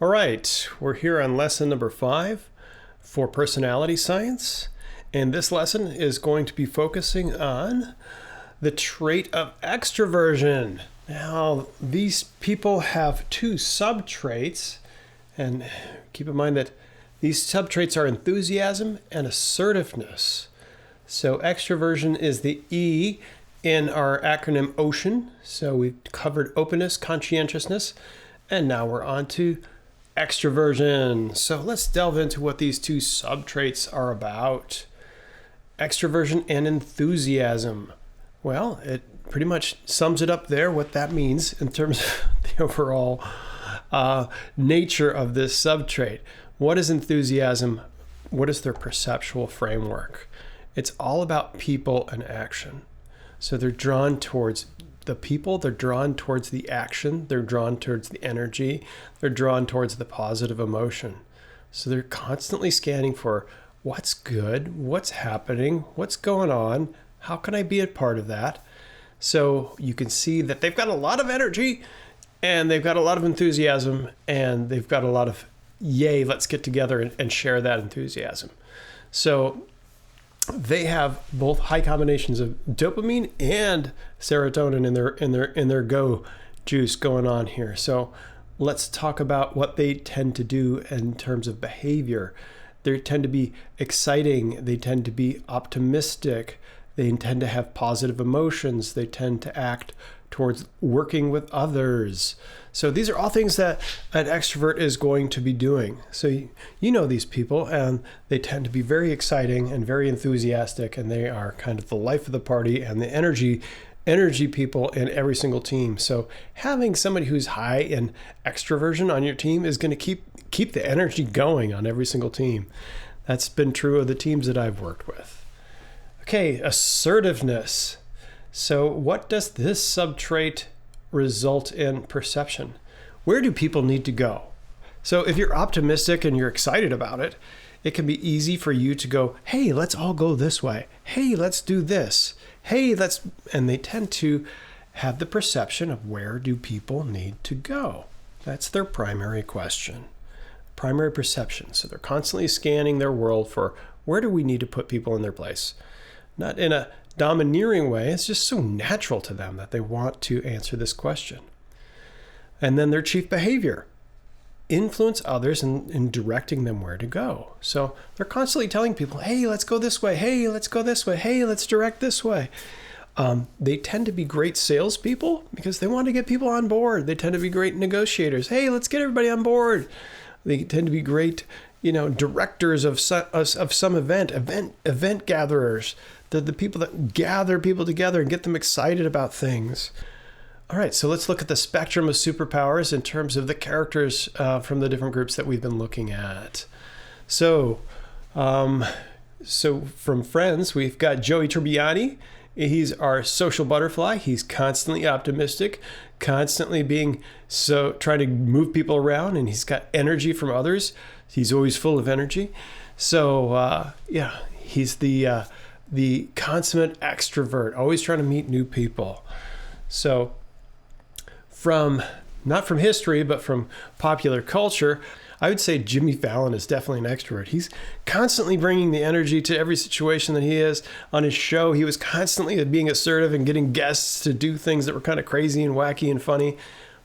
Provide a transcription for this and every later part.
All right, we're here on lesson number 5 for personality science. And this lesson is going to be focusing on the trait of extroversion. Now, these people have 2 subtraits, and keep in mind that these subtraits are enthusiasm and assertiveness. So extroversion is the E in our acronym OCEAN. So we've covered openness, conscientiousness, and now we're on to extroversion. So let's delve into what these 2 subtraits are about. Extroversion and enthusiasm. Well, it pretty much sums it up there, what that means in terms of the overall nature of this subtrait. What is enthusiasm? What is their perceptual framework? It's all about people and action. So they're drawn towards the people, they're drawn towards the action, they're drawn towards the energy, they're drawn towards the positive emotion. So they're constantly scanning for what's good, what's happening, what's going on, how can I be a part of that? So you can see that they've got a lot of energy and they've got a lot of enthusiasm and they've got a lot of yay, let's get together and share that enthusiasm. So they have both high combinations of dopamine and serotonin in their go juice going on here. So let's talk about what they tend to do in terms of behavior. They tend to be exciting. They tend to be optimistic. They tend to have positive emotions. They tend to act towards working with others. So these are all things that an extrovert is going to be doing. So you know these people, and they tend to be very exciting and very enthusiastic, and they are kind of the life of the party and the energy people in every single team. So having somebody who's high in extroversion on your team is going to keep the energy going on every single team. That's been true of the teams that I've worked with. Okay, assertiveness. So what does this subtrait result in perception? Where do people need to go? So if you're optimistic and you're excited about it, it can be easy for you to go, hey, let's all go this way. Hey, let's do this. Hey, and they tend to have the perception of where do people need to go? That's their primary question, primary perception. So they're constantly scanning their world for where do we need to put people in their place? Not in a domineering way. It's just so natural to them that they want to answer this question. And then their chief behavior, influence others in directing them where to go. So they're constantly telling people, hey, let's go this way. Hey, let's go this way. Hey, let's direct this way. They tend to be great salespeople because they want to get people on board. They tend to be great negotiators. Hey, let's get everybody on board. They tend to be great, directors of some event gatherers. The people that gather people together and get them excited about things. All right, so let's look at the spectrum of superpowers in terms of the characters from the different groups that we've been looking at. So from Friends, we've got Joey Tribbiani. He's our social butterfly. He's constantly optimistic, constantly trying to move people around, and he's got energy from others. He's always full of energy. So he's the consummate extrovert, always trying to meet new people. So not from history, but from popular culture, I would say Jimmy Fallon is definitely an extrovert. He's constantly bringing the energy to every situation that he is. On his show, he was constantly being assertive and getting guests to do things that were kind of crazy and wacky and funny.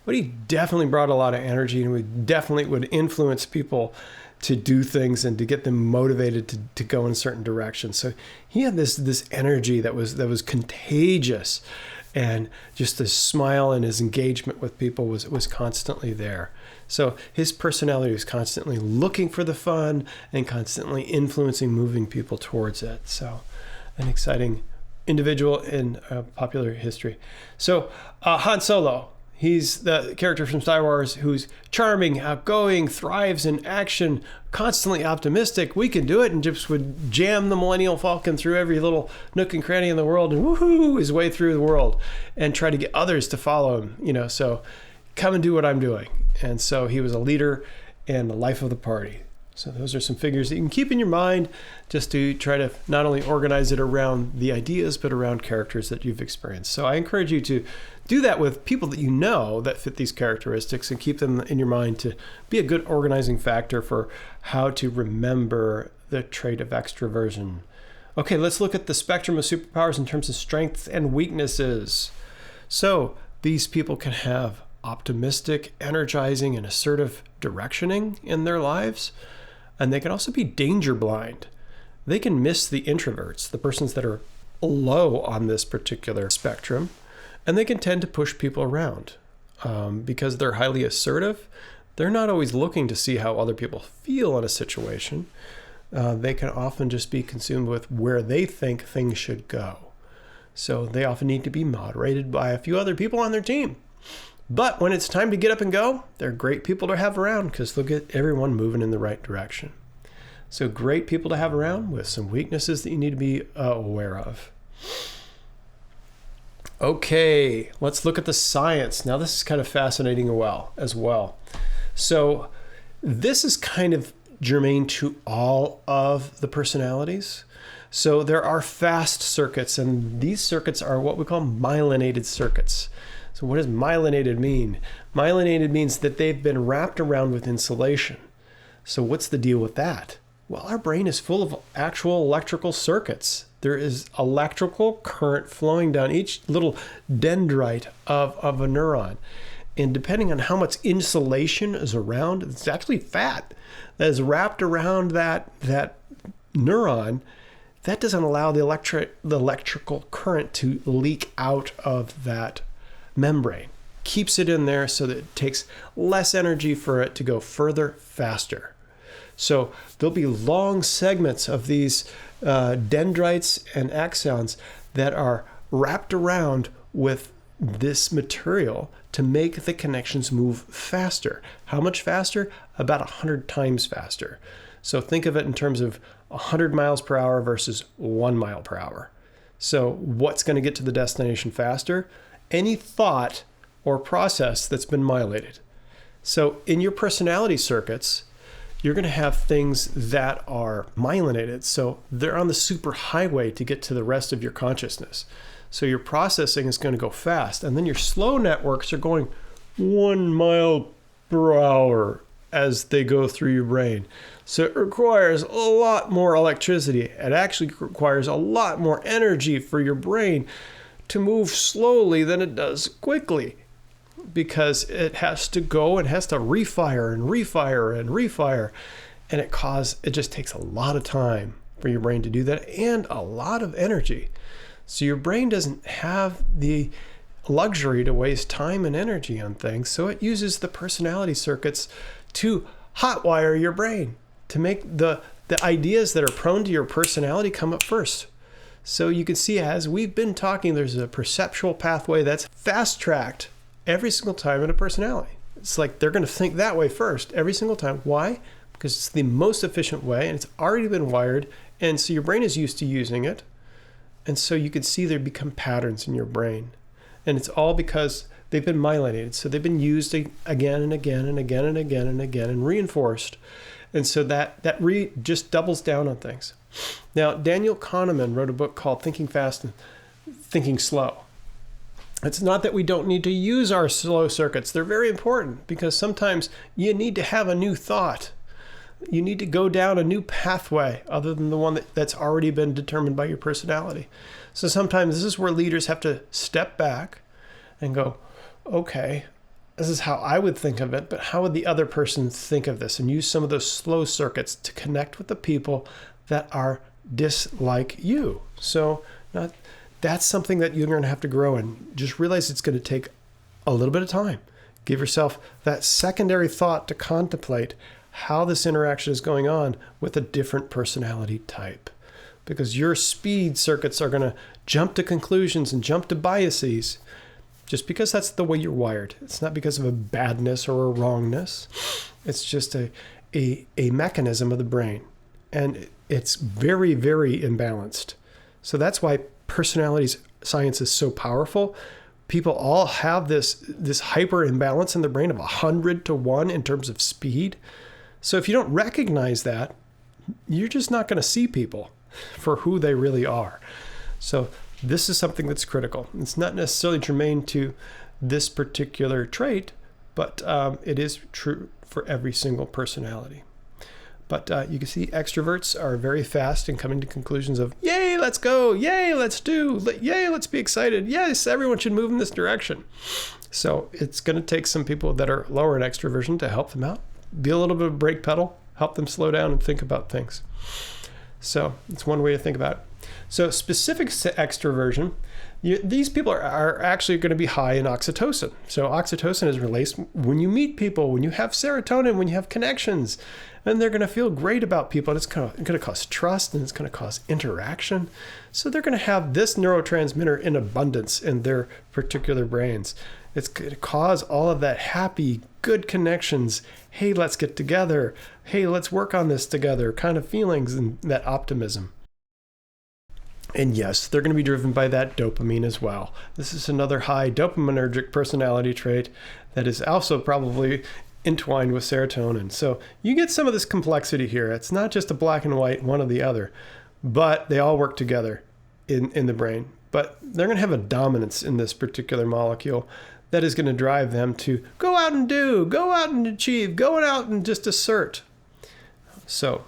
But he definitely brought a lot of energy, and we definitely would influence people to do things and to get them motivated to go in certain directions. So he had this energy that was contagious, and just the smile and his engagement with people was constantly there. So his personality was constantly looking for the fun and constantly influencing, moving people towards it. So an exciting individual in popular history. So Han Solo. He's the character from Star Wars who's charming, outgoing, thrives in action, constantly optimistic. We can do it, and just would jam the Millennium Falcon through every little nook and cranny in the world and woohoo his way through the world and try to get others to follow him. So come and do what I'm doing. And so he was a leader and the life of the party. So those are some figures that you can keep in your mind just to try to not only organize it around the ideas, but around characters that you've experienced. So I encourage you to do that with people that you know that fit these characteristics and keep them in your mind to be a good organizing factor for how to remember the trait of extroversion. Okay, let's look at the spectrum of superpowers in terms of strengths and weaknesses. So these people can have optimistic, energizing, and assertive directioning in their lives. And they can also be danger blind. They can miss the introverts, the persons that are low on this particular spectrum. And they can tend to push people around because they're highly assertive. They're not always looking to see how other people feel in a situation. They can often just be consumed with where they think things should go. So they often need to be moderated by a few other people on their team. But when it's time to get up and go, they're great people to have around because they'll get everyone moving in the right direction. So great people to have around with some weaknesses that you need to be aware of. Okay, let's look at the science. Now this is kind of fascinating as well. So this is kind of germane to all of the personalities. So there are fast circuits, and these circuits are what we call myelinated circuits. So what does myelinated mean? Myelinated means that they've been wrapped around with insulation. So what's the deal with that? Well, our brain is full of actual electrical circuits. There is electrical current flowing down each little dendrite of a neuron. And depending on how much insulation is around, it's actually fat that is wrapped around that neuron. That doesn't allow the electrical current to leak out of that membrane. Keeps it in there so that it takes less energy for it to go further, faster. So there'll be long segments of these dendrites and axons that are wrapped around with this material to make the connections move faster. How much faster? About 100 times faster. So think of it in terms of 100 miles per hour versus 1 mile per hour. So what's going to get to the destination faster? Any thought or process that's been myelated. So in your personality circuits, you're going to have things that are myelinated. So they're on the superhighway to get to the rest of your consciousness. So your processing is going to go fast. And then your slow networks are going 1 mile per hour as they go through your brain. So it requires a lot more electricity. It actually requires a lot more energy for your brain to move slowly than it does quickly, because it has to go and has to refire and refire and refire. And it just takes a lot of time for your brain to do that and a lot of energy. So your brain doesn't have the luxury to waste time and energy on things. So it uses the personality circuits to hotwire your brain to make the ideas that are prone to your personality come up first. So you can see, as we've been talking, there's a perceptual pathway that's fast-tracked every single time in a personality. It's like they're going to think that way first every single time. Why? Because it's the most efficient way and it's already been wired. And so your brain is used to using it. And so you can see there become patterns in your brain. And it's all because they've been myelinated. So they've been used again and again and again and again and again and reinforced. And so that just doubles down on things. Now, Daniel Kahneman wrote a book called Thinking Fast and Thinking Slow. It's not that we don't need to use our slow circuits. They're very important because sometimes you need to have a new thought. You need to go down a new pathway other than the one that's already been determined by your personality. So sometimes this is where leaders have to step back and go, okay, this is how I would think of it, but how would the other person think of this? And use some of those slow circuits to connect with the people that are dislike you. So that's something that you're going to have to grow in. Just realize it's going to take a little bit of time. Give yourself that secondary thought to contemplate how this interaction is going on with a different personality type. Because your speed circuits are going to jump to conclusions and jump to biases just because that's the way you're wired. It's not because of a badness or a wrongness. It's just a mechanism of the brain. And it's very, very imbalanced. So that's why personality science is so powerful. People all have this hyper imbalance in the brain of 100 to 1 in terms of speed. So if you don't recognize that, you're just not going to see people for who they really are. So this is something that's critical. It's not necessarily germane to this particular trait, but it is true for every single personality. But you can see extroverts are very fast in coming to conclusions of, yay, let's go, yay, let's do, yay, let's be excited, yes, everyone should move in this direction. So it's going to take some people that are lower in extroversion to help them out. Be a little bit of a brake pedal, help them slow down and think about things. So it's one way to think about it. So specific to extroversion, these people are actually going to be high in oxytocin. So oxytocin is released when you meet people, when you have serotonin, when you have connections, and they're going to feel great about people. It's going to cause trust, and it's going to cause interaction. So they're going to have this neurotransmitter in abundance in their particular brains. It's going to cause all of that happy, good connections. Hey, let's get together. Hey, let's work on this together kind of feelings and that optimism. And yes, they're going to be driven by that dopamine as well. This is another high dopaminergic personality trait that is also probably entwined with serotonin. So you get some of this complexity here. It's not just a black and white, one or the other, but they all work together in the brain. But they're going to have a dominance in this particular molecule that is going to drive them to go out and do, go out and achieve, go out and just assert. So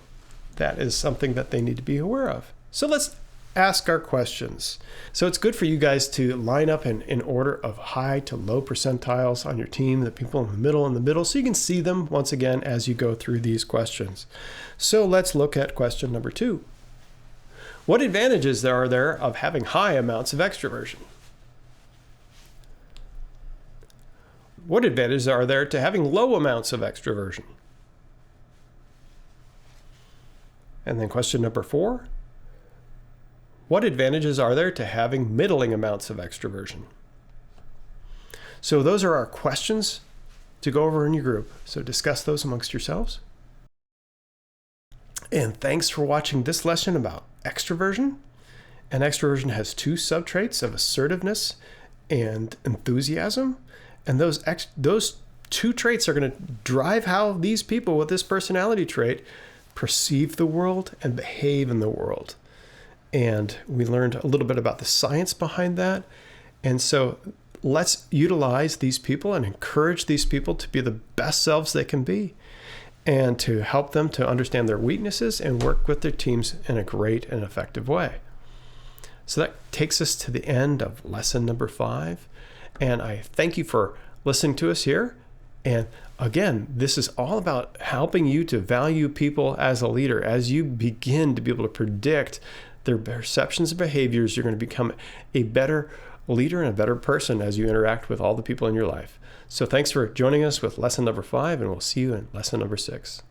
that is something that they need to be aware of. So let's ask our questions. So it's good for you guys to line up in order of high to low percentiles on your team, the people in the middle, so you can see them once again as you go through these questions. So let's look at question number 2. What advantages are there of having high amounts of extroversion? What advantages are there to having low amounts of extroversion? And then question number 4. What advantages are there to having middling amounts of extroversion? So those are our questions to go over in your group. So discuss those amongst yourselves. And thanks for watching this lesson about extroversion. And extroversion has 2 subtraits of assertiveness and enthusiasm. And those 2 traits are going to drive how these people with this personality trait perceive the world and behave in the world. And we learned a little bit about the science behind that. And so let's utilize these people and encourage these people to be the best selves they can be, and to help them to understand their weaknesses and work with their teams in a great and effective way. So that takes us to the end of lesson number 5. And I thank you for listening to us here. And again, this is all about helping you to value people as a leader. As you begin to be able to predict their perceptions and behaviors, you're going to become a better leader and a better person as you interact with all the people in your life. So thanks for joining us with lesson number 5, and we'll see you in lesson number 6.